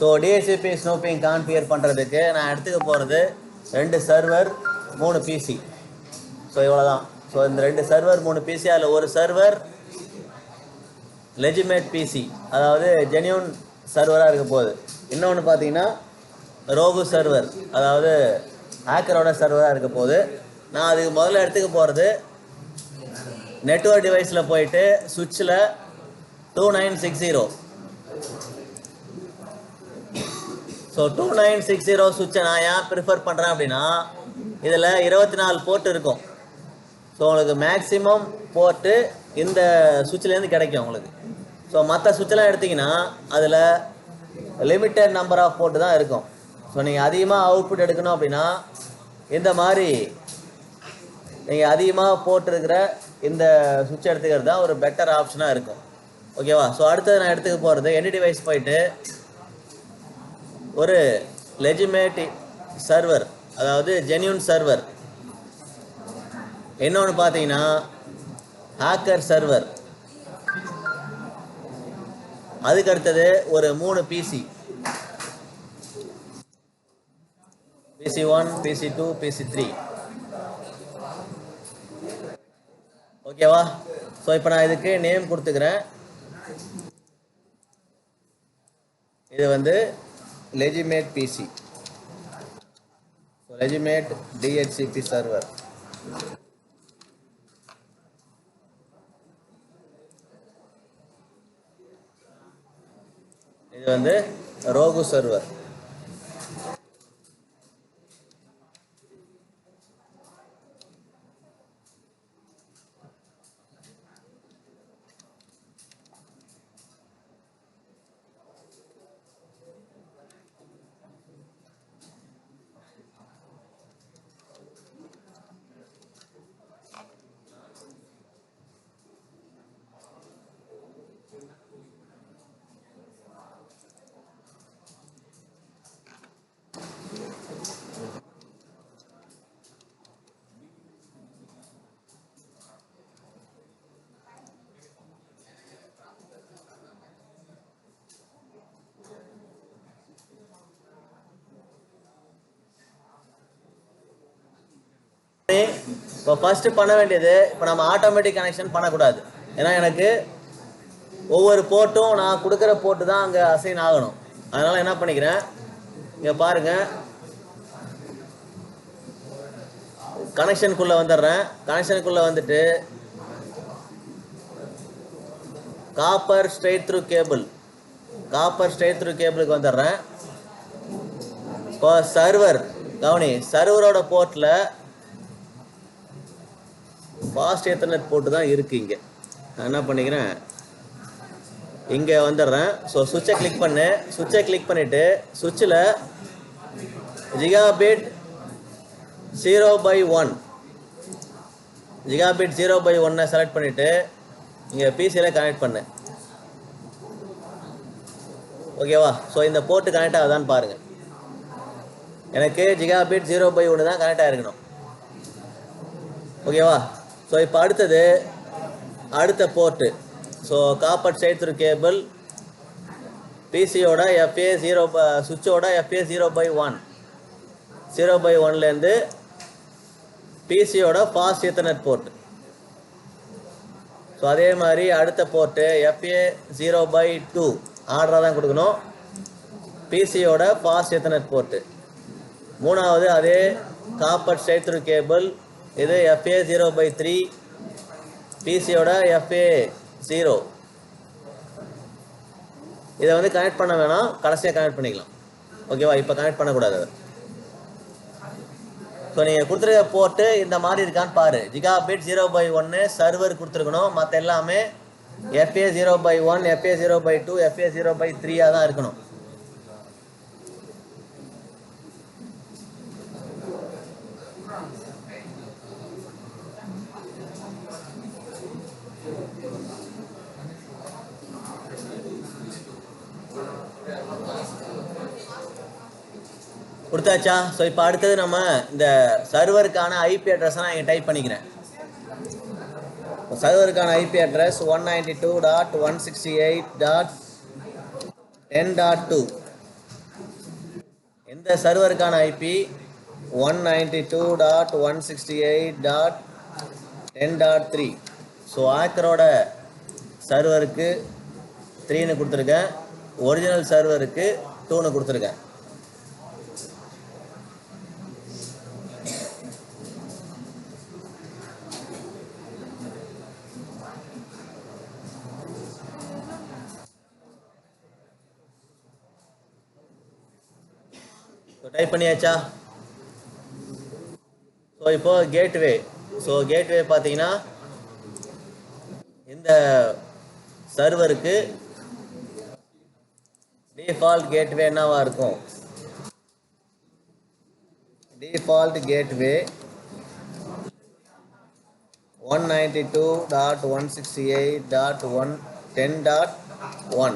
So DHCP snooping configure பண்ணுறதுக்கு நான் எடுத்துக்க போகிறது 2 சர்வர் 3 பிசி. ஸோ இவ்வளோ தான். ஸோ இந்த 2 சர்வர் 3 பிசி, அதில் ஒரு சர்வர் லெஜிமேட் பிசி, அதாவது ஜென்யூன் சர்வராக இருக்க போகுது. இன்னொன்று பார்த்தீங்கன்னா ரோகு சர்வர், அதாவது ஹேக்கரோட சர்வராக இருக்க போகுது. நான் அதுக்கு முதல்ல எடுத்துக்க போகிறது நெட்வொர்க் டிவைஸில் போயிட்டு சுவிட்சில் 2960. ஸோ 2960 சுவிட்சை நான் ஏன் ப்ரிஃபர் பண்ணுறேன் அப்படின்னா, இதில் 24 போர்ட் இருக்கும். ஸோ உங்களுக்கு மேக்ஸிமம் போர்ட்டு இந்த சுவிட்சிலேருந்து கிடைக்கும் உங்களுக்கு. ஸோ மற்ற சுவிட்செலாம் எடுத்திங்கன்னா அதில் லிமிட்டட் நம்பர் ஆஃப் போர்ட்டு தான் இருக்கும். ஸோ நீங்கள் அதிகமாக அவுட்புட் எடுக்கணும் அப்படின்னா இந்த மாதிரி நீங்கள் அதிகமாக போட்டிருக்கிற இந்த சுவிட்ச் எடுத்துக்கிறது தான் ஒரு பெட்டர் ஆப்ஷனாக இருக்கும். ஓகேவா? ஸோ அடுத்தது நான் எடுத்துக்க போகிறது எனி டிவைஸ் போயிட்டு ஒரு லெஜிமேட் சர்வர், அதாவது ஜென்யூன் சர்வர். இன்னொன்று பார்த்தீங்கன்னா ஹேக்கர் சர்வர். அதுக்கு அடுத்தது ஒரு 3 பிசி, PC1, PC2, PC3. ஓகேவா? ஸோ இப்போ நான் இதுக்கு நேம் கொடுத்துக்கிறேன். இது வந்து லெஜிமேட் பிசி, லெஜிமேட் டிஹெச்சிபி சர்வர். இது வந்து ரோகு சர்வர். இப்போ ஃபர்ஸ்ட் பண்ண வேண்டியது, இப்போ நம்ம ஆட்டோமேட்டிக் கனெக்ஷன் பண்ணக்கூடாது. ஏன்னா எனக்கு ஒவ்வொரு போர்ட்டும் நான் கொடுக்குற போர்ட்டு தான் அங்கே அசைன் ஆகணும். அதனால் என்ன பண்ணிக்கிறேன், இங்கே பாருங்கள், கனெக்ஷனுக்குள்ளே வந்துடுறேன். கனெக்ஷனுக்குள்ளே வந்துட்டு காப்பர் ஸ்ட்ரெயிட் த்ரூ கேபிளுக்கு வந்துடுறேன். இப்போ சர்வர் கவனி, சர்வரோட போர்ட்டில் ஃபாஸ்ட் எத்தர்நெட் போர்ட்டு தான் இருக்குது. இங்கே நான் என்ன பண்ணிக்கிறேன், இங்கே வந்துடுறேன். ஸோ சுவிட்சை கிளிக் பண்ணிவிட்டு சுவிட்சில் ஜிகாபிட் 0/1 செலக்ட் பண்ணிவிட்டு இங்கே பிசியில் கனெக்ட் பண்ணேன். ஓகேவா? ஸோ இந்த போர்ட்டு கனெக்ட் ஆகுதான்னு பாருங்கள். எனக்கு ஜிகாபிட் 0/1 தான் கனெக்ட் ஆகிருக்கணும். ஓகேவா? ஸோ இப்போ அடுத்த port, so copper straight through cable பிசியோட சுவிட்சோட FA 0/1லேருந்து பிசியோட ஃபாஸ்ட் எத்தர்நெட் போர்ட். ஸோ அதே மாதிரி அடுத்த போர்ட்டு FA 0/2 ஆர்டராக தான் கொடுக்கணும், பிசியோட ஃபாஸ்ட் எத்தர்நெட் போர்ட்டு. மூணாவது அதே காப்பர் ஸ்ட்ரெயிட் த்ரூ கேபிள், இது FA 0/3 பிசியோட FA 0. இதை வந்து கனெக்ட் பண்ண வேணாம், கடைசியாக கனெக்ட் பண்ணிக்கலாம். ஓகேவா? இப்போ கனெக்ட் பண்ணக்கூடாது. ஸோ நீங்கள் கொடுத்துருக்க போர்ட்டு இந்த மாதிரி இருக்கான்னு பாரு. ஜிகாபிட் 0/1 சர்வர் கொடுத்துருக்கணும், மற்ற எல்லாமே FA 0/1, FA 0/2, FA 0/3 தான் இருக்கணும். கொடுத்தாச்சா? ஸோ இப்போ அடுத்தது நம்ம இந்த சர்வருக்கான ஐபி அட்ரஸை நான் இங்கே டைப் பண்ணிக்கிறேன். சர்வருக்கான ஐபி அட்ரஸ் 192.168.10.2. இந்த சர்வருக்கான ஐபி 192.168.10.3. ஸோ ஆக்கரோட சர்வருக்கு 3ன்னு கொடுத்துருக்கேன், ஒரிஜினல் சர்வருக்கு 2ன்னு கொடுத்துருக்கேன். டைப் பண்ணியாச்சா? ஸோ இப்போ கேட்வே. ஸோ கேட்வே பார்த்தீங்கன்னா இந்த சர்வருக்கு டிஃபால்ட் கேட்வே என்னவா இருக்கும்? Default gateway 192.168.10.1.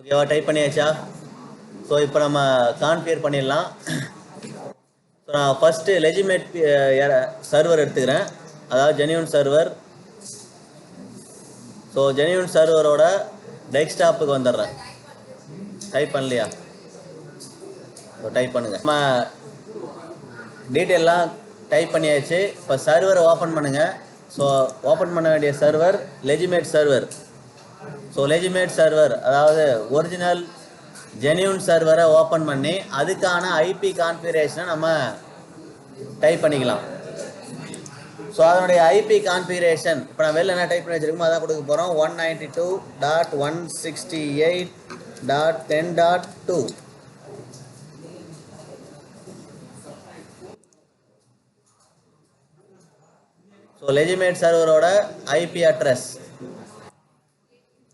ஓகேவா? டைப் பண்ணியாச்சா? ஸோ இப்போ நம்ம கான்ஃபிகர் பண்ணிடலாம். ஸோ நான் ஃபஸ்ட்டு லெஜிமேட் சர்வர் எடுத்துக்கிறேன், அதாவது ஜென்யூன் சர்வர். ஸோ ஜென்யூன் சர்வரோட டெஸ்க்டாப்புக்கு வந்துடுறேன். டைப் பண்ணலையா? ஸோ டைப் பண்ணுங்கள். நம்ம டீட்டெயிலாம் டைப் பண்ணியாச்சு. இப்போ சர்வரை ஓப்பன் பண்ணுங்கள். ஸோ ஓப்பன் பண்ண வேண்டிய சர்வர் லெஜிமேட் சர்வர். ஸோ லெஜிமேட் சர்வர் அதாவது ஒரிஜினல் ஜென்யூன் சர்வரை ஓப்பன் பண்ணி அதுக்கான ஐபி கான்ஃபிகரேஷனை நம்ம டைப் பண்ணிக்கலாம். ஸோ அதனுடைய ஐபி கான்ஃபிகரேஷன் இப்போ நான் வெளில என்ன டைப் பண்ணி வச்சுருக்கோமோ அதான் கொடுக்க போகிறோம். 192.168.10.2. ஸோ லெஜிமேட் சர்வரோட ஐபி அட்ரஸ்.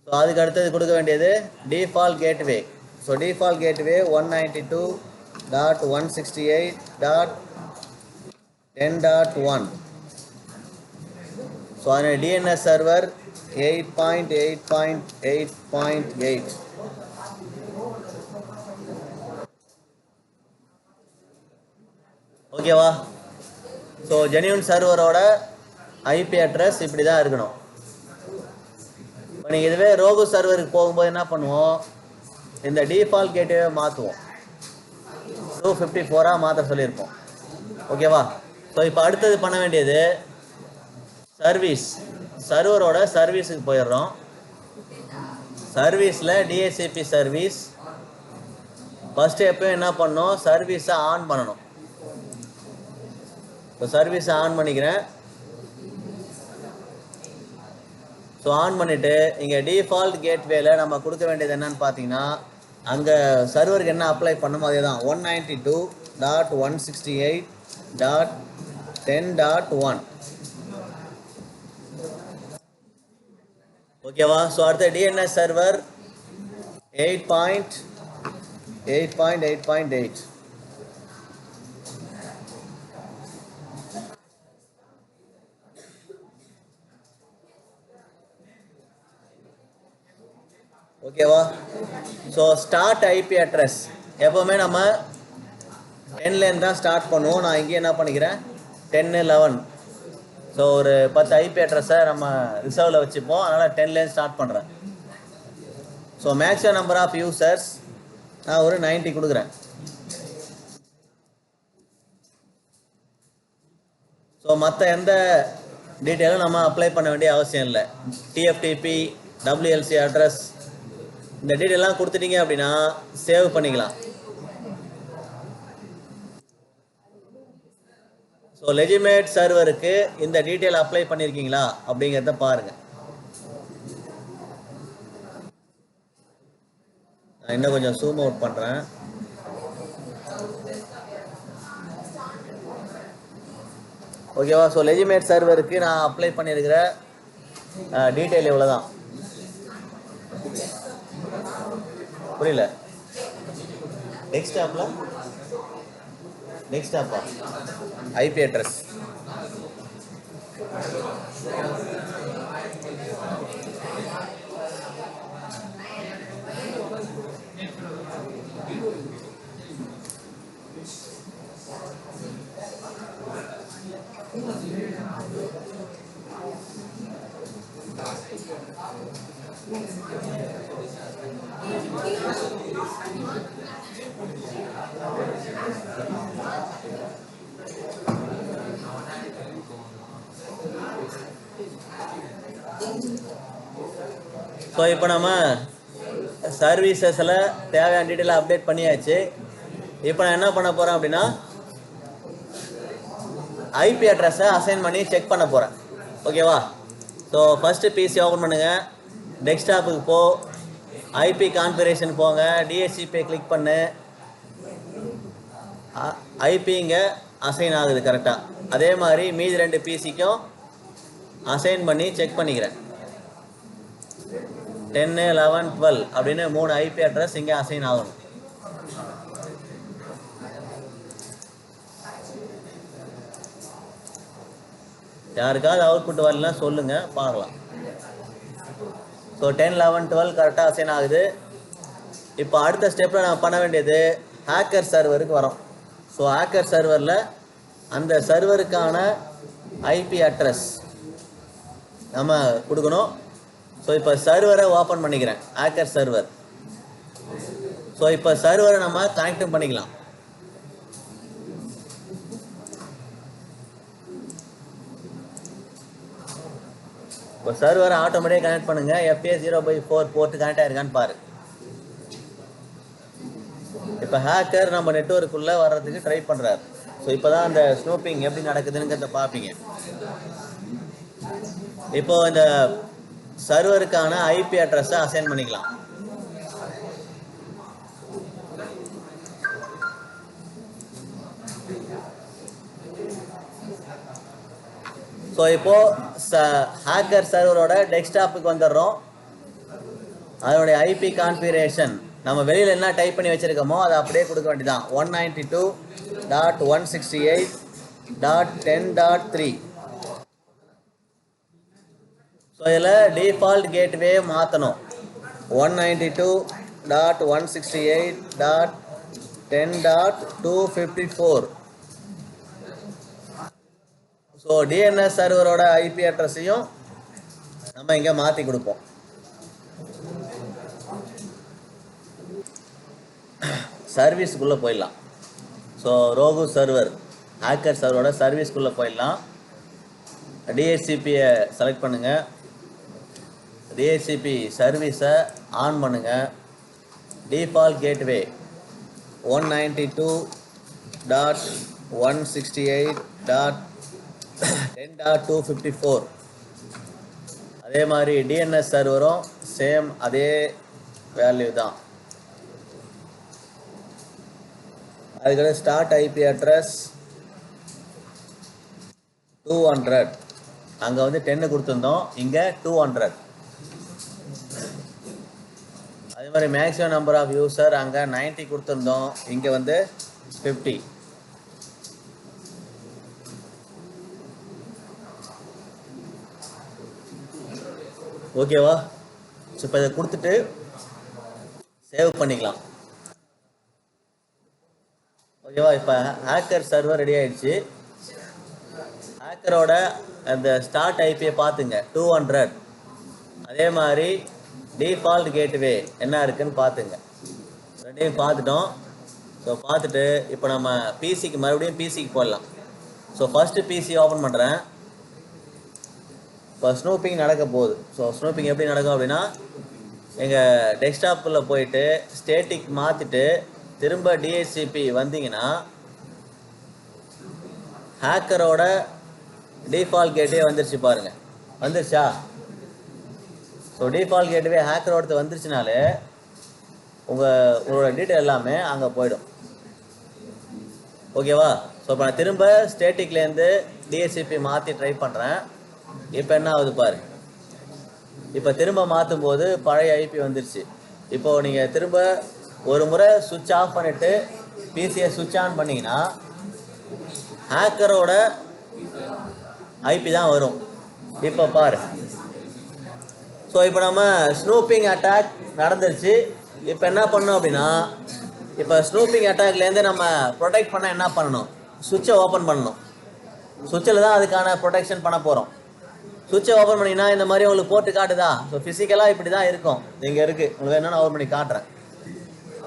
ஸோ அதுக்கு அடுத்தது கொடுக்க வேண்டியது default gateway. So default gateway 192.168.10.1. So அதனுடைய டிஎன்எஸ் சர்வர் 8.8.8.8. ஓகேவா? ஸோ ஜென்யூன் சர்வரோட ஐபி அட்ரஸ் இப்படி தான் இருக்கணும். இப்போ நீங்கள் இதுவே ரோகு சர்வருக்கு போகும்போது என்ன பண்ணுவோம்? இந்த டிஃபால்ட் கேட்வே மாற்றுவோம், 254 மாற்ற சொல்லியிருப்போம். ஓகேவா? ஸோ இப்போ அடுத்தது பண்ண வேண்டியது சர்வீஸ். சர்வரோட சர்வீஸுக்கு போயிடுறோம். சர்வீஸில் டிஹெச்சிபி சர்வீஸ் ஃபஸ்ட்டு எப்போயும் என்ன பண்ணணும்? சர்வீஸை ஆன் பண்ணணும். இப்போ சர்வீஸை ஆன் பண்ணிக்கிறேன். ஸோ ஆன் பண்ணிவிட்டு இங்கே டிஃபால்ட் கேட்வேல நம்ம கொடுக்க வேண்டியது என்னன்னு பார்த்தீங்கன்னா, அங்கே சர்வருக்கு என்ன அப்ளை பண்ணுமோ அதே தான் 192.168.10.1. ஓகேவா? ஸோ அடுத்த டிஎன்எஸ் சர்வர் 8.8.8.8. ஓகேவா? ஸோ ஸ்டார்ட் ஐபி அட்ரஸ் எப்போவுமே நம்ம 10லேருந்து தான் ஸ்டார்ட் பண்ணுவோம். நான் இங்கே என்ன பண்ணிக்கிறேன் 10, 11. ஸோ ஒரு 10 ஐபி அட்ரஸை நம்ம ரிசர்வில் வச்சுப்போம். அதனால் 10லேருந்து ஸ்டார்ட் பண்ணுறேன். So maximum number of users நான் ஒரு 90 கொடுக்குறேன். ஸோ மற்ற எந்த டீட்டெயிலும் நம்ம அப்ளை பண்ண வேண்டிய அவசியம் இல்லை. டிஎஃப்டிபி, டபிள்யூஎல்சி அட்ரஸ் இந்த டீட்டெயிலாம் கொடுத்துட்டீங்க அப்படின்னா சேவ் பண்ணிக்கலாம். ஸோ லெஜிமேட் சர்வருக்கு இந்த டீட்டெயில் அப்ளை பண்ணியிருக்கீங்களா அப்படிங்கிறத பாருங்கள். நான் இன்னும் கொஞ்சம் ஜூம் அவுட் பண்ணுறேன். ஓகேவா? ஸோ லெஜிமேட் சர்வருக்கு நான் அப்ளை பண்ணியிருக்கிற டீட்டெயில் இவ்வளோ தான். புரியல? டெஸ்க்டாப்பா ஐபி அட்ரஸ் ஸோ இப்போ நம்ம சர்வீசஸில் தேவையான டீட்டெயிலாக அப்டேட் பண்ணியாச்சு. இப்போ நான் என்ன பண்ண போகிறேன் அப்படின்னா ஐபி அட்ரஸை அசைன் பண்ணி செக் பண்ண போகிறேன். ஓகேவா? ஸோ ஃபஸ்ட்டு பிசி ஓப்பன் பண்ணுங்கள். டெஸ்க்டாப்புக்கு போ, ஐபி கான்ஃபிகரேஷன் போங்க, டிஎஸ்சிபி கிளிக் பண்ணு. ஐபி இங்கே அசைன் ஆகுது கரெக்டாக. அதே மாதிரி மீதி 2 பிசிக்கும் அசைன் பண்ணி செக் பண்ணிக்கிறேன். 10, 11, 12 அப்படின்னு 3 ஐபி அட்ரஸ் இங்கே அசைன் ஆகணும். யாருக்காவது அவுட்புட் வரலன்னா சொல்லுங்கள், பார்க்கலாம். ஸோ 10, 11, 12 கரெக்டாக அசைன் ஆகுது. இப்போ அடுத்த ஸ்டெப்பில் நான் பண்ண வேண்டியது ஹேக்கர் சர்வருக்கு வரோம். ஸோ ஹேக்கர் சர்வரில் அந்த சர்வருக்கான ஐபி அட்ரஸ் நம்ம கொடுக்கணும். ஸோ இப்போ சர்வரை ஓப்பன் பண்ணிக்கிறேன், ஹேக்கர் சர்வர். ஸோ இப்போ சர்வரை நம்ம கனெக்டும் பண்ணிக்கலாம். இப்போ சர்வரை ஆட்டோமேட்டிக்காக கனெக்ட் பண்ணுங்கள். FA0/4 போர்ட்டு கனெக்ட் ஆகிருக்கான்னு பாரு. இப்போ ஹேக்கர் நம்ம நெட்வொர்க்குள்ளே வர்றதுக்கு ட்ரை பண்ணுறாரு. ஸோ இப்போ தான் அந்த ஸ்னூப்பிங் எப்படி நடக்குதுங்கிறத பார்ப்பீங்க. இப்போ இந்த சர்வருக்கான ஐபி அட்ரஸை அசைன் பண்ணிக்கலாம். ஸோ இப்போது ஹேக்கர் சர்வரோட டெஸ்க்டாப்புக்கு வந்துடுறோம். அதனுடைய ஐபி கான்ஃபிகரேஷன் நம்ம வெளியில் என்ன டைப் பண்ணி வச்சுருக்கோமோ அதை அப்படியே கொடுக்க வேண்டியதான். 192.168.10.3. ஸோ இதில் டிஃபால்ட் கேட்வே மாற்றணும். 192.168.10.254. ஸோ டிஎன்எஸ் சர்வரோட ஐபி அட்ரஸையும் நம்ம இங்கே மாற்றி கொடுப்போம். சர்வீஸ்க்குள்ளே போயிடலாம். ஸோ ரோகு சர்வர் ஹேக்கர் சர்வரோட சர்வீஸ்க்குள்ளே போயிடலாம். டிஹெச்சிபியை செலக்ட் பண்ணுங்கள். டிஹெச்சிபி சர்வீஸை ஆன் பண்ணுங்கள். Default gateway 192.168.10.254. அதே மாதிரி டிஎன்எஸ் சர்வரும் சேம் அதே வேல்யூ தான். அதுக்கு ஸ்டார்ட் ஐபி அட்ரஸ் 200. அங்கே வந்து 10 கொடுத்துருந்தோம், இங்கே 200. அதே மாதிரி மேக்ஸிமம் நம்பர் ஆஃப் யூசர் அங்கே 90 கொடுத்துருந்தோம், இங்கே வந்து 50. ஓகேவா? ஸோ இப்போ இதை கொடுத்துட்டு சேவ் பண்ணிக்கலாம். ஓகேவா? இப்போ ஹேக்கர் சர்வர் ரெடி ஆயிடுச்சு. ஹேக்கரோட அந்த ஸ்டார்ட் ஐபியை பார்த்துங்க 200. அதே மாதிரி டிஃபால்ட் கேட்வே என்ன இருக்குன்னு பார்த்துங்க. ரெண்டையும் பார்த்துட்டோம். ஸோ பார்த்துட்டு இப்போ நம்ம பிசிக்கு மறுபடியும் பிசிக்கு போடலாம். ஸோ ஃபஸ்ட்டு பிசி ஓப்பன் பண்ணுறேன். இப்போ ஸ்னூப்பிங் நடக்க போகுது. ஸோ ஸ்னூப்பிங் எப்படி நடக்கும் அப்படின்னா, எங்கள் டெஸ்க்டாப்பில் போயிட்டு ஸ்டேட்டிக் மாற்றிட்டு திரும்ப டிஹெச்சிபி வந்தீங்கன்னா ஹேக்கரோட டிஃபால்ட் கேட்வே வந்துருச்சு பாருங்கள். வந்துருச்சா? ஸோ டிஃபால்ட் கேட்வே ஹேக்கரோட வந்துருச்சுனாலே உங்களோட டீட்டெயில் எல்லாமே அங்கே போயிடும். ஓகேவா? ஸோ இப்போ நான் திரும்ப ஸ்டேட்டிக்லேருந்து டிஹெச்சிபி மாற்றி ட்ரை பண்ணுறேன். இப்போ என்ன ஆகுது பாரு. இப்போ திரும்ப மாற்றும் போது பழைய ஐபி வந்துருச்சு. இப்போது நீங்கள் திரும்ப ஒரு முறை சுவிட்ச் ஆஃப் பண்ணிவிட்டு பிசியை சுவிட்ச் ஆன் பண்ணிங்கன்னா ஹேக்கரோட ஐபி தான் வரும். இப்போ பாரு. ஸோ இப்போ நம்ம ஸ்னூப்பிங் அட்டாக் நடந்துருச்சு. இப்போ என்ன பண்ணணும் அப்படின்னா, இப்போ ஸ்னூப்பிங் அட்டாக்லேருந்து நம்ம ப்ரொடெக்ட் பண்ண என்ன பண்ணணும்? சுவிட்சை ஓப்பன் பண்ணணும். சுவிட்சில் தான் அதுக்கான ப்ரொடெக்ஷன் பண்ண போகிறோம். சுவிட்சை ஓப்பன் பண்ணிங்கன்னா இந்த மாதிரி உங்களுக்கு போட்டு காட்டுதா? ஸோ ஃபிசிக்கலாக இப்படி தான் இருக்கும். இங்கே இருக்குது. உங்களுக்கு என்னென்னு ஓப்பன் பண்ணி காட்டுறேன்.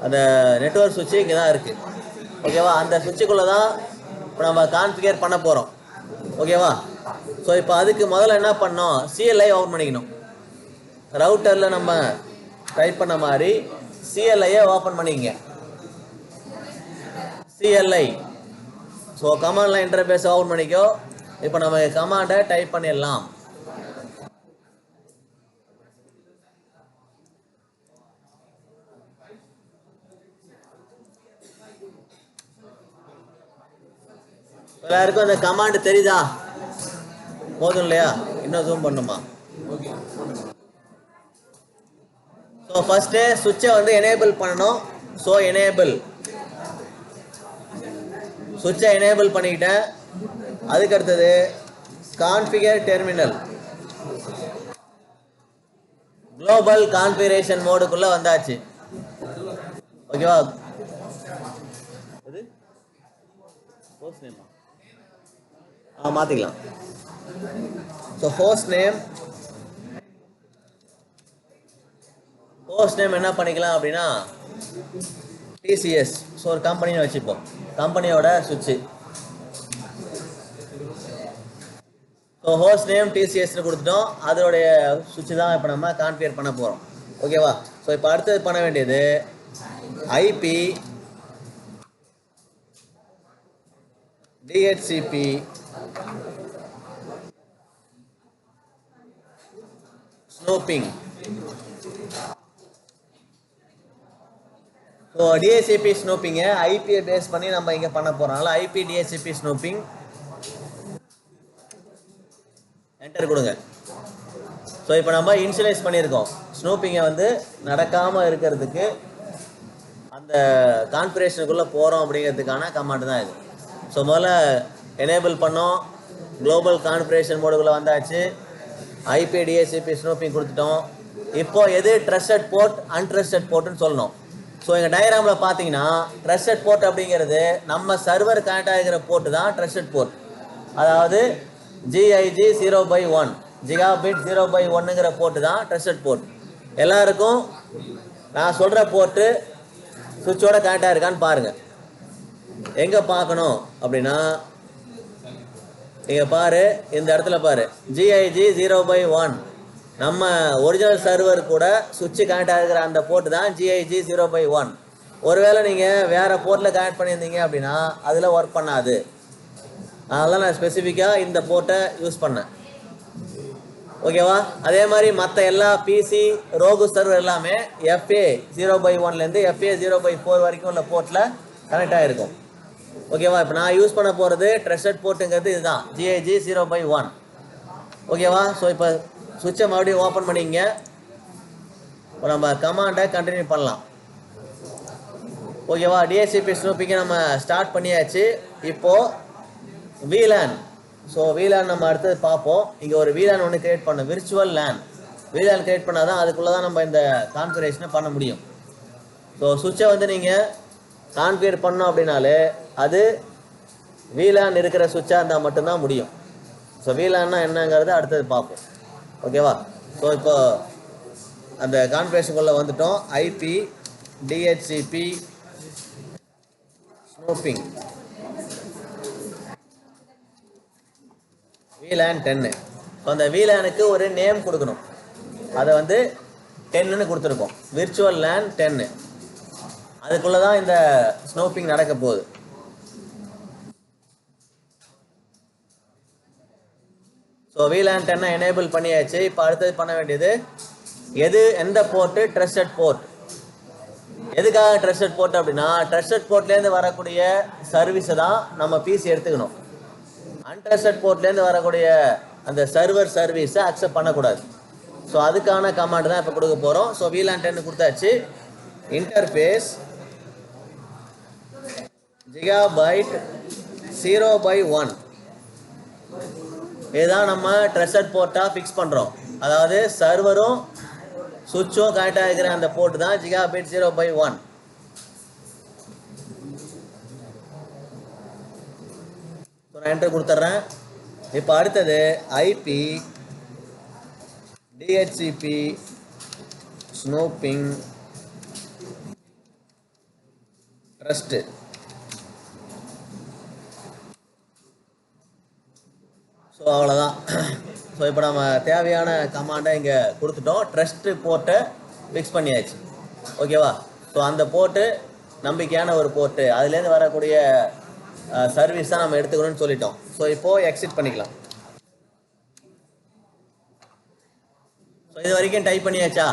அந்த நெட்வொர்க் சுவிட்சு இங்கே தான் இருக்குது. ஓகேவா? அந்த சுவிட்சுக்குள்ளே தான் இப்போ நம்ம கான்ஃபிகர் பண்ண போகிறோம். ஓகேவா? ஸோ இப்போ அதுக்கு முதல்ல என்ன பண்ணோம்? சிஎல்ஐ ஓப்பன் பண்ணிக்கணும். ரவுட்டரில் நம்ம டைப் பண்ண மாதிரி சிஎல்ஐயை ஓப்பன் பண்ணிக்கங்க. சிஎல்ஐ. ஸோ கமாண்ட்லாம் இன்டர்ஃபேஸ் ஓப்பன் பண்ணிக்கோ. இப்போ நம்ம கமாண்டை டைப் பண்ணிடலாம். எல்லாருக்கும் அந்த கமாண்ட் தெரியுதா? போதும் இல்லையா? இன்னும் ஜூம் பண்ணுமா? ஸோ ஃபஸ்ட்டு சுவிட்சை வந்து எனேபிள் பண்ணணும். ஸோ எனேபிள் சுவிட்சை எனேபிள் பண்ணிக்கிட்டேன். அதுக்கு அடுத்தது கான்ஃபிகர் டெர்மினல். குளோபல் கான்ஃபிகரேஷன் மோடுக்குள்ளே வந்தாச்சு. ஓகேவா? ஹோஸ்ட் நேமா மாற்றிக்கலாம். ஸோ ஹோஸ்ட் நேம் என்ன பண்ணிக்கலாம் அப்படின்னா டிசிஎஸ். ஸோ ஒரு கம்பெனின்னு வச்சுப்போம். கம்பெனியோட சுவிட்சு. ஸோ ஹோஸ்ட் நேம் டிசிஎஸ்னு கொடுத்துட்டோம். அதோடைய சுவிட்சு தான் இப்போ நம்ம கான்ஃபிகர் பண்ண போகிறோம். ஓகேவா? ஸோ இப்போ அடுத்தது பண்ண வேண்டியது IP DHCP snooping. So DHCP ஸ்னூப்பிங்கை ஐபியை பேஸ் பண்ணி நம்ம இங்கே பண்ண போகிறோம்னால ஐபி டிஹெச்சிபி ஸ்னூப்பிங் என்டர் கொடுங்க. ஸோ இப்போ நம்ம இனிஷியலைஸ் பண்ணியிருக்கோம். ஸ்னூப்பிங்கை வந்து நடக்காமல் இருக்கிறதுக்கு அந்த கான்ஃபிகரேஷனுக்குள்ளே போகிறோம் அப்படிங்கிறதுக்கான கமாண்ட் தான் இது. ஸோ முதல்ல எனேபிள் பண்ணோம். குளோபல் கான்ஃபிகரேஷன் மோடுக்குள்ளே வந்தாச்சு. ஐபி டிஹெச்சிபி ஸ்னூப்பிங் கொடுத்துட்டோம். இப்போ எது ட்ரஸ்டட் போர்ட் அன்ட்ரஸ்டட் போர்ட்டுன்னு சொல்லணும். ஸோ எங்கள் டயக்ராமில் பார்த்தீங்கன்னா ட்ரஸ்டட் போர்ட் அப்படிங்கிறது நம்ம சர்வர் கனெக்ட் ஆகிற போர்ட்டு தான் ட்ரஸ்டட் போர்ட். அதாவது GIG 0/1 ஜிகாபிட் 0/1ங்கிற போர்ட்டு தான் ட்ரஸ்டட் போர்ட். எல்லாருக்கும் நான் சொல்கிற போர்ட்டு சுவிட்சோட கனெக்ட் ஆகிருக்கான்னு பாருங்கள். எங்கே பார்க்கணும் அப்படின்னா இங்கே பாரு, இந்த இடத்துல பாரு GIG 0/1 நம்ம ஒரிஜினல் சர்வர் கூட சுவிட்சு கனெக்ட் ஆகிருக்கிற அந்த போர்ட்டு தான் GIG 0/1. ஒருவேளை நீங்கள் வேறு போர்ட்டில் கனெக்ட் பண்ணியிருந்தீங்க அப்படின்னா அதில் ஒர்க் பண்ணாது. அதெல்லாம் நான் ஸ்பெசிஃபிக்காக இந்த போர்ட்டை யூஸ் பண்ணேன். ஓகேவா? அதே மாதிரி மற்ற எல்லா பிசி ரோகு சர்வர் எல்லாமே FA 0/1லேருந்து FA 0/4 வரைக்கும் உள்ள போர்ட்டில் கனெக்ட் ஆகிருக்கும். ஓகேவா? இப்போ நான் யூஸ் பண்ண போகிறது ட்ரஸ்டட் போர்ட்டுங்கிறது இதுதான் GIG 0/1. ஓகேவா? ஸோ இப்போ சுவிட்சை மறுபடியும் ஓப்பன் பண்ணிங்க. இப்போ நம்ம கமாண்டை கண்டினியூ பண்ணலாம். ஓகேவா? டிஹெச்சிபி ஸ்னூப்பிங்கை நம்ம ஸ்டார்ட் பண்ணியாச்சு. இப்போது VLAN. ஸோ VLAN நம்ம அடுத்தது பார்ப்போம். இங்கே ஒரு VLAN ஒன்று கிரியேட் பண்ணோம். விர்ச்சுவல் லேன் VLAN கிரியேட் பண்ணால் தான் அதுக்குள்ளே தான் நம்ம இந்த கான்ஃபிகரேஷனை பண்ண முடியும். ஸோ சுவிட்சை வந்து நீங்கள் கான்ஃபிகர் பண்ணோம் அப்படின்னாலே அது VLAN இருக்கிற சுவிட்சாக இருந்தால் மட்டும்தான் முடியும். ஸோ VLAன்னா என்னங்கிறத அடுத்தது பார்ப்போம். ஓகேவா? ஸோ இப்போ அந்த கான்ஃபிகரேஷனுக்குள்ளே வந்துட்டோம். IP DHCP snooping VLAN 10. So அந்த VLANக்கு ஒரு நேம் கொடுக்கணும். அதை வந்து 10ன்னு கொடுத்துருக்கோம். Virtual LAN 10. அதுக்குள்ளே தான் இந்த ஸ்னூப்பிங் நடக்க போகுது. ஸோ VLAN 10 எனேபிள் பண்ணியாச்சு. இப்போ அடுத்தது பண்ண வேண்டியது எந்த போர்ட்டு? Trusted port. எதுக்காக ட்ரஸ்டட் போர்ட் அப்படின்னா, ட்ரஸ்டட் போர்ட்லேருந்து வரக்கூடிய சர்வீஸை தான் நம்ம பிசி எடுத்துக்கணும். அன்ட்ரஸ்டட் போர்ட்லேருந்து வரக்கூடிய அந்த சர்வர் சர்வீஸை அக்செப்ட் பண்ணக்கூடாது. ஸோ அதுக்கான கமாண்ட் தான் இப்போ கொடுக்க போகிறோம். ஸோ VLAN 10 கொடுத்தாச்சு. இன்டர்ஃபேஸ் GB 0/1 இதுதான் நம்ம ட்ரஸ்டட் போர்ட்டாக ஃபிக்ஸ் பண்ணுறோம். அதாவது சர்வரும் சுவிட்சும் கனெக்ட் ஆகிக்கிற அந்த போர்ட் தான் GB 0/1. ஸோ நான் என்டர் கொடுத்துட்றேன். இப்போ அடுத்தது IP DHCP snooping trust. So அவ்வளோதான். ஸோ இப்போ நம்ம தேவையான கமாண்டை இங்கே கொடுத்துட்டோம். ட்ரஸ்ட்டு போர்ட்டை ஃபிக்ஸ் பண்ணியாச்சு. ஓகேவா? ஸோ அந்த போர்ட்டு நம்பிக்கையான ஒரு போர்ட்டு, அதுலேருந்து வரக்கூடிய சர்வீஸ் தான் நம்ம எடுத்துக்கணும்னு சொல்லிட்டோம். ஸோ இப்போது எக்ஸிட் பண்ணிக்கலாம். ஸோ இது வரைக்கும் டைப் பண்ணியாச்சா?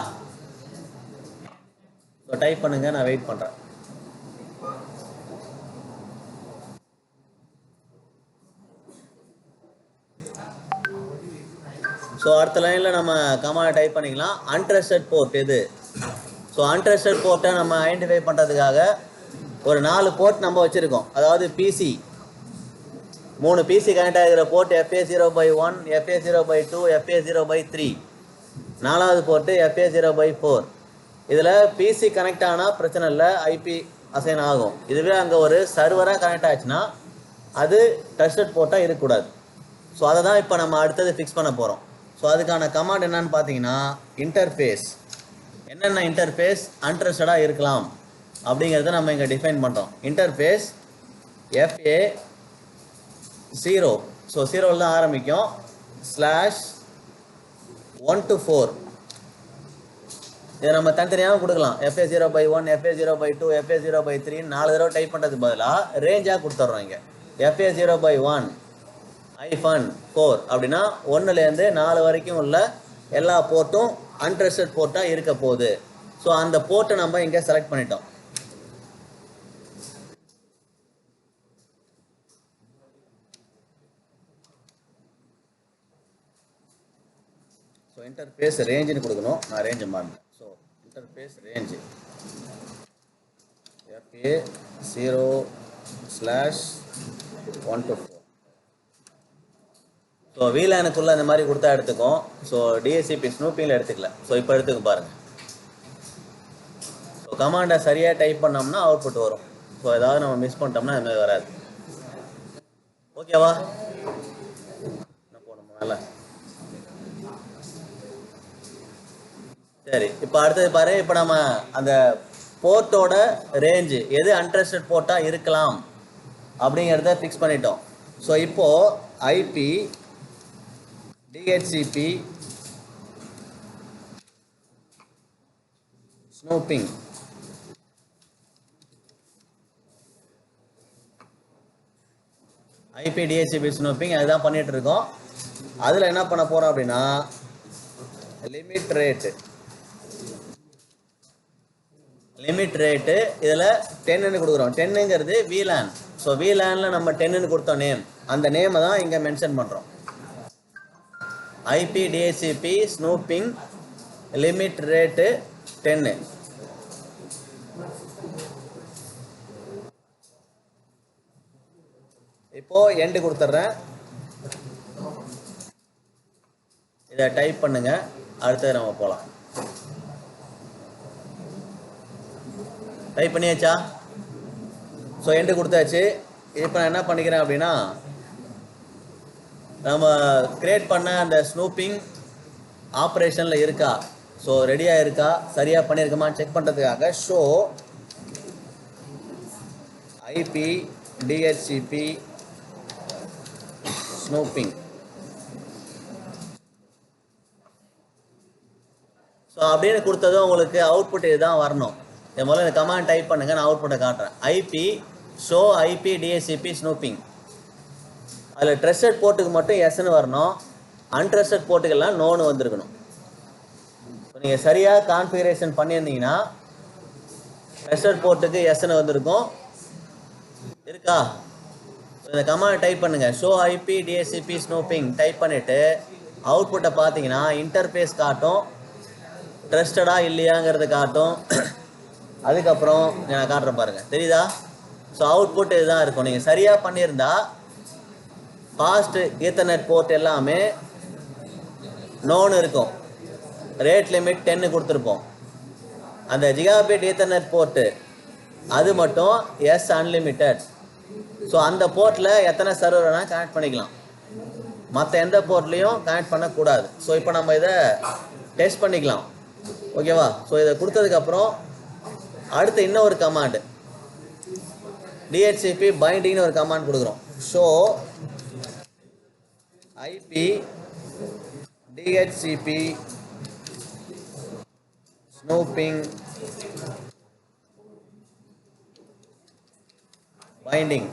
ஸோ டைப் பண்ணுங்கள், நான் வெயிட் பண்ணுறேன். ஸோ அடுத்த லைனில் நம்ம கமாண்ட் டைப் பண்ணிக்கலாம். அன்ட்ரஸ்டட் போர்ட் எது? ஸோ அன்ட்ரஸ்டட் போர்ட்டை நம்ம ஐடென்டிஃபை பண்ணுறதுக்காக ஒரு 4 போர்ட் நம்ம வச்சுருக்கோம். அதாவது பிசி 3 பிசி கனெக்ட் ஆகிற போர்ட் FA 0/1, FA 0/2, FA 0/3. 4வது போர்ட்டு FA 0/4. இதில் பிசி கனெக்ட் ஆனால் பிரச்சனை இல்லை, ஐபி அசைன் ஆகும். இதுவே அங்கே ஒரு சர்வராக கனெக்ட் ஆச்சுன்னா அது ட்ரஸ்டட் போர்ட்டாக இருக்கக்கூடாது. ஸோ அதை தான் இப்போ நம்ம அடுத்தது ஃபிக்ஸ் பண்ண போகிறோம். ஸோ அதுக்கான கமாண்ட் என்னன்னு பார்த்தீங்கன்னா, இன்டர்ஃபேஸ் என்னென்ன இன்டர்ஃபேஸ் அன்ட்ரஸ்டடாக இருக்கலாம் அப்படிங்கிறத நம்ம இங்கே டிஃபைன் பண்ணுறோம். இன்டர்ஃபேஸ் FA 0, ஸோ 0ல் தான் ஆரம்பிக்கும், /1 to 4. இதை நம்ம தனித்தனியாக கொடுக்கலாம். FA 0/1, FA 0/2, FA 0/3 4 தடவை டைப் பண்ணுறதுக்கு பதிலாக ரேஞ்சாக கொடுத்துட்றோம். இங்கே FA 0/1 -4 அப்படின்னா 1லேருந்து 4 வரைக்கும் உள்ள எல்லா போர்ட்டும் அன்ட்ரஸ்டட் போர்ட்டாக இருக்க போகுது. ஸோ அந்த போர்ட்டை நம்ம இங்கே செலக்ட் பண்ணிட்டோம். ஸோ இன்டர்ஃபேஸ் ரேஞ்சுன்னு கொடுக்கணும். நான் ரேஞ்சை மாறினேன். So interface range FA 0/1 to 4. So VLANக்குள்ளே இந்த மாதிரி கொடுத்தா எடுத்துக்கும். ஸோ DHCP ஸ்னூப்பிங்கில் எடுத்துக்கல. ஸோ இப்போ எடுத்துக்க பாருங்கள். ஸோ கமாண்டை சரியாக டைப் பண்ணோம்னா அவுட்புட் வரும். ஸோ ஏதாவது நம்ம மிஸ் பண்ணிட்டோம்னா அது மாதிரி வராது. ஓகேவா? என்ன போகணும் மேலே? சரி, இப்போ அடுத்தது பாரு. இப்போ நம்ம அந்த போர்ட்டோட ரேஞ்சு எது அன்ட்ரஸ்டட் போர்ட்டாக இருக்கலாம் அப்படிங்கிறத ஃபிக்ஸ் பண்ணிட்டோம். ஸோ இப்போது IP DHCP snooping IP DHCP snooping அதுதான் பண்ணிட்டு இருக்கோம். அதில் என்ன பண்ண போகிறோம் அப்படின்னா, லிமிட் ரேட்டு இதில் 10ன்னு கொடுக்குறோம். 10ங்கிறது VLAN. ஸோ VLANல நம்ம 10ன்னு கொடுத்தோம் நேம். அந்த நேமை தான் இங்கே மென்ஷன் பண்ணுறோம். IP DHCP snooping limit rate 10. இப்போ எண்டு கொடுத்துட்றேன். இதை டைப் பண்ணுங்க. அடுத்தது நம்ம போகலாம். டைப் பண்ணியாச்சா? ஸோ என்ட்ரு கொடுத்தாச்சு. இப்போ நான் என்ன பண்ணிக்கிறேன் அப்படின்னா, நம்ம கிரியேட் பண்ண அந்த ஸ்னூப்பிங் ஆப்ரேஷனில் இருக்கா, ஸோ ரெடியாக இருக்கா, சரியாக பண்ணியிருக்கோமான்னு செக் பண்ணுறதுக்காக show IP DHCP snooping. So அப்படின்னு கொடுத்ததும் உங்களுக்கு அவுட்புட் இதுதான் வரணும். இது முதல்ல இந்த கமாண்ட் டைப் பண்ணுங்கள், நான் அவுட்புட்டை காட்டுறேன். IP show IP DHCP snooping. அதில் ட்ரஸ்டட் போர்ட்டுக்கு மட்டும் எஸ்ன்னு வரணும், அன்ட்ரஸ்டட் போர்ட்டுக்கெல்லாம் நோன்னு வந்திருக்கணும். ஸோ நீங்கள் சரியாக கான்ஃபிகரேஷன் பண்ணியிருந்தீங்கன்னா ட்ரஸ்டட் போர்ட்டுக்கு எஸ்ன்னு வந்திருக்கும். இருக்கா? இந்த கமாண்ட் டைப் பண்ணுங்கள், show IP DHCP snooping type பண்ணிவிட்டு அவுட்புட்டை பார்த்தீங்கன்னா இன்டர்ஃபேஸ் காட்டும், ட்ரஸ்டடா இல்லையாங்கிறது காட்டும். அதுக்கப்புறம் நான் காட்டுறேன் பாருங்கள், தெரியுதா? ஸோ அவுட்புட் இதுதான் இருக்கும். நீங்கள் சரியாக பண்ணியிருந்தா ஃபாஸ்ட் ஈத்தர்நெட் போர்ட் எல்லாமே நோன்னு இருக்கும், ரேட் லிமிட் 10 கொடுத்துருப்போம். அந்த ஜிகாபிட் ஈத்தர்நெட் போர்ட்டு அது மட்டும் எஸ் அன்லிமிட்டட். ஸோ அந்த போர்ட்டில் எத்தனை சர்வர் வேணால் கனெக்ட் பண்ணிக்கலாம், மற்ற எந்த போர்ட்லேயும் கனெக்ட் பண்ணக்கூடாது. ஸோ இப்போ நம்ம இதை டெஸ்ட் பண்ணிக்கலாம், ஓகேவா? ஸோ இதை கொடுத்ததுக்கப்புறம் அடுத்து இன்னொரு கமாண்டு டிஹெச்சிபி பைண்டிங்னு ஒரு கமாண்ட் கொடுக்குறோம். Show IP DHCP snooping binding.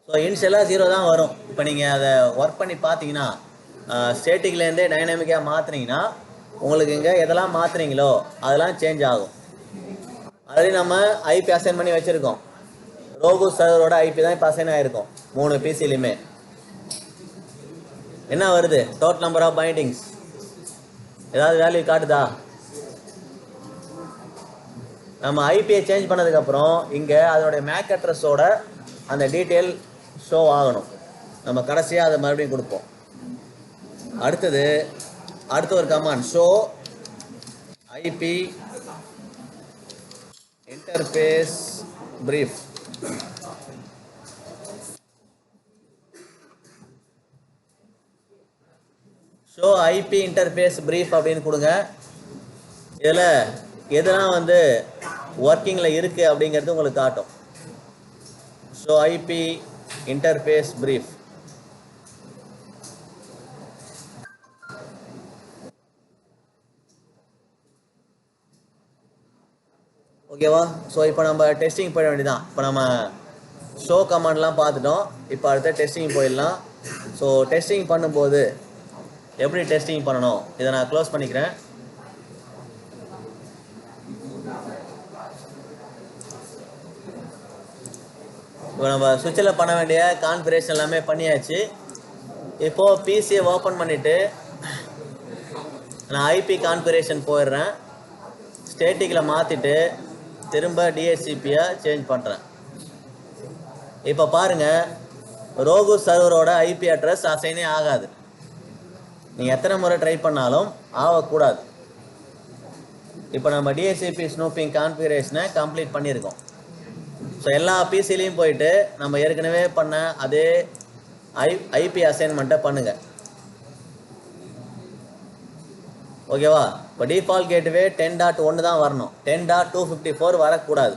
So இனிஷியலாக 0 தான் வரும். இப்போ நீங்கள் அதை ஒர்க் பண்ணி பார்த்தீங்கன்னா ஸ்டேட்டிக்லேருந்தே டைனாமிக்காக மாற்றினீங்கன்னா உங்களுக்கு இங்கே எதெல்லாம் மாற்றுறீங்களோ அதெல்லாம் சேஞ்ச் ஆகும். ஆல்ரெடி நம்ம ஐபி அசைன் பண்ணி வச்சுருக்கோம். ரோகு சர்வரோட ஐபி தான் இப்போ அசைன் ஆகிருக்கும் 3 பிசிலையுமே. என்ன வருது? டோட்டல் நம்பர் ஆஃப் பைண்டிங்ஸ் ஏதாவது வேல்யூ காட்டுதா? நம்ம ஐபியை சேஞ்ச் பண்ணதுக்கப்புறம் இங்கே அதனுடைய மேக் அட்ரஸோட அந்த டீட்டெயில் ஷோ ஆகணும். நம்ம கடைசியாக அதை மறுபடியும் கொடுப்போம். அடுத்த ஒரு command show IP interface brief. Show IP interface brief அப்படின்னு கொடுங்க. இதில் எதெல்லாம் வந்து ஒர்க்கிங்கில் இருக்குது அப்படிங்கிறது உங்களுக்கு காட்டும். Show IP interface brief. ஓகேவா? ஸோ இப்போ நம்ம டெஸ்டிங் போயிட வேண்டியதான். இப்போ நம்ம ஷோ கமாண்ட்லாம் பார்த்துட்டோம். இப்போ அடுத்த டெஸ்டிங் போயிடலாம். ஸோ டெஸ்டிங் பண்ணும்போது எப்படி டெஸ்டிங் பண்ணணும் இதை நான் க்ளோஸ் பண்ணிக்கிறேன். இப்போ நம்ம சுவிட்சில் பண்ண வேண்டிய கான்ஃபிகரேஷன் எல்லாமே பண்ணியாச்சு. இப்போது பிசியை ஓப்பன் பண்ணிவிட்டு நான் ஐபி கான்ஃபிகரேஷன் போயிடுறேன். ஸ்டேட்டிக்கில் மாற்றிட்டு திரும்ப டிஹெச்சிபியை சேஞ்ச் பண்ணுறேன். இப்போ பாருங்கள், ரோகு சர்வரோட ஐபி அட்ரஸ் அசைனே ஆகாது. நீங்கள் எத்தனை முறை ட்ரை பண்ணாலும் ஆகக்கூடாது. இப்போ நம்ம டிஹெச்சிபி ஸ்னூப்பிங் கான்ஃபிகரேஷனை கம்ப்ளீட் பண்ணியிருக்கோம். ஸோ எல்லா பிசிலையும் போயிட்டு நம்ம ஏற்கனவே பண்ண அதே ஐபி அசைன்மெண்ட்டை பண்ணுங்கள். ஓகேவா? இப்போ டிஃபால்ட் கேட்வே 10.1 தான் வரணும், 10.254 வரக்கூடாது.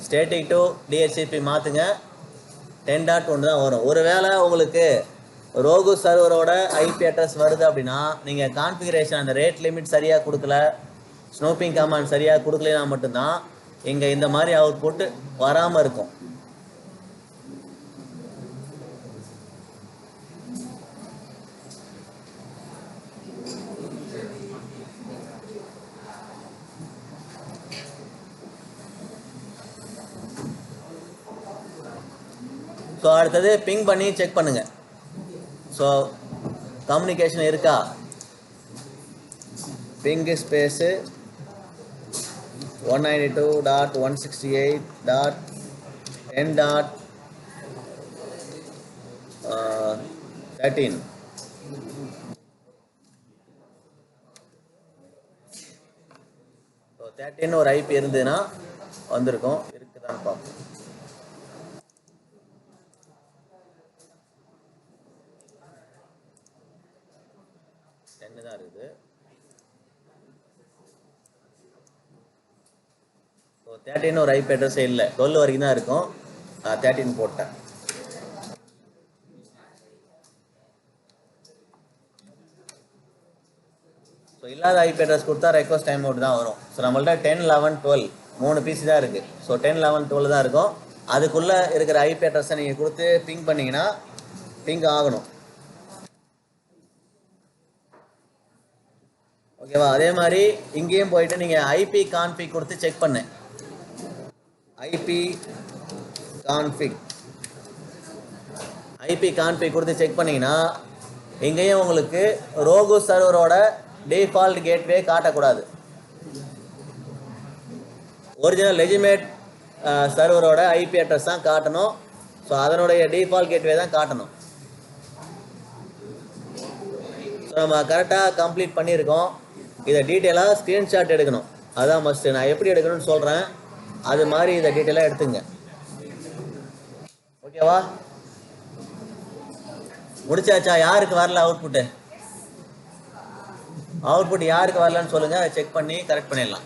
ஸ்டேட்டிக் டு டிஹெச்சிபி மாற்றுங்க, 10.1 தான் வரும். ஒருவேளை உங்களுக்கு ரோகு சர்வரோட ஐபி அட்ரஸ் வருது அப்படின்னா நீங்கள் கான்ஃபிகரேஷன் அந்த ரேட் லிமிட் சரியாக கொடுக்கல, ஸ்னூப்பிங் கமாண்ட் சரியாக கொடுக்கலனா மட்டும்தான் இங்கே இந்த மாதிரி அவுட்புட் வராமல் இருக்கும். ஸோ அடுத்தது பிங் பண்ணி செக் பண்ணுங்கள். ஸோ கம்யூனிகேஷன் இருக்கா? பிங் ஸ்பேஸ் 192.168.10.13 13 ஒரு ஐபி இருந்ததுன்னா வந்திருக்கும். இருக்குதான்னு பார்ப்போம். தான் இருக்குது. ஸோ 13 ஒரு ஐபி அட்ரஸே இல்லை, 12 வரைக்கும் தான் இருக்கும். 13 போட்டேன். ஸோ இல்லாத ஐபி அட்ரஸ் கொடுத்தா ரெக்வஸ்ட் டைம் அவுட் தான் வரும். ஸோ நம்மள்ட்ட 10, 11, 12 3 பிசி தான் இருக்குது. ஸோ 10, 11, 12 தான் இருக்கும். அதுக்குள்ளே இருக்கிற ஐபி அட்ரஸை நீங்கள் கொடுத்து பிங் பண்ணிங்கன்னா பிங் ஆகணும். ஓகேவா? அதே மாதிரி இங்கேயும் போயிட்டு நீங்கள் ஐபி கான்ஃபிக் கொடுத்து செக் பண்ணு. ஐபி கான்ஃபிக் கொடுத்து செக் பண்ணிங்கன்னா இங்கேயும் உங்களுக்கு ரோகு சர்வரோட டிஃபால்ட் கேட்வே காட்டக்கூடாது. ஒரிஜினல் லெஜிமேட் சர்வரோட ஐபி அட்ரஸ் தான் காட்டணும். ஸோ அதனுடைய டிஃபால்ட் கேட்வே தான் காட்டணும். ஸோ நம்ம கரெக்டாக கம்ப்ளீட் பண்ணியிருக்கோம். இதை டீட்டெயிலாக ஸ்க்ரீன்ஷாட் எடுக்கணும். அதான் மஸ்ட்டு. நான் எப்படி எடுக்கணும்னு சொல்கிறேன், அது மாதிரி இதை டீட்டெயிலாக எடுத்துங்க. ஓகேவா? முடிச்சாச்சா? யாருக்கு வரல அவுட்புட்டு யாருக்கு வரலன்னு சொல்லுங்கள். அதை செக் பண்ணி கரெக்ட் பண்ணிடலாம்.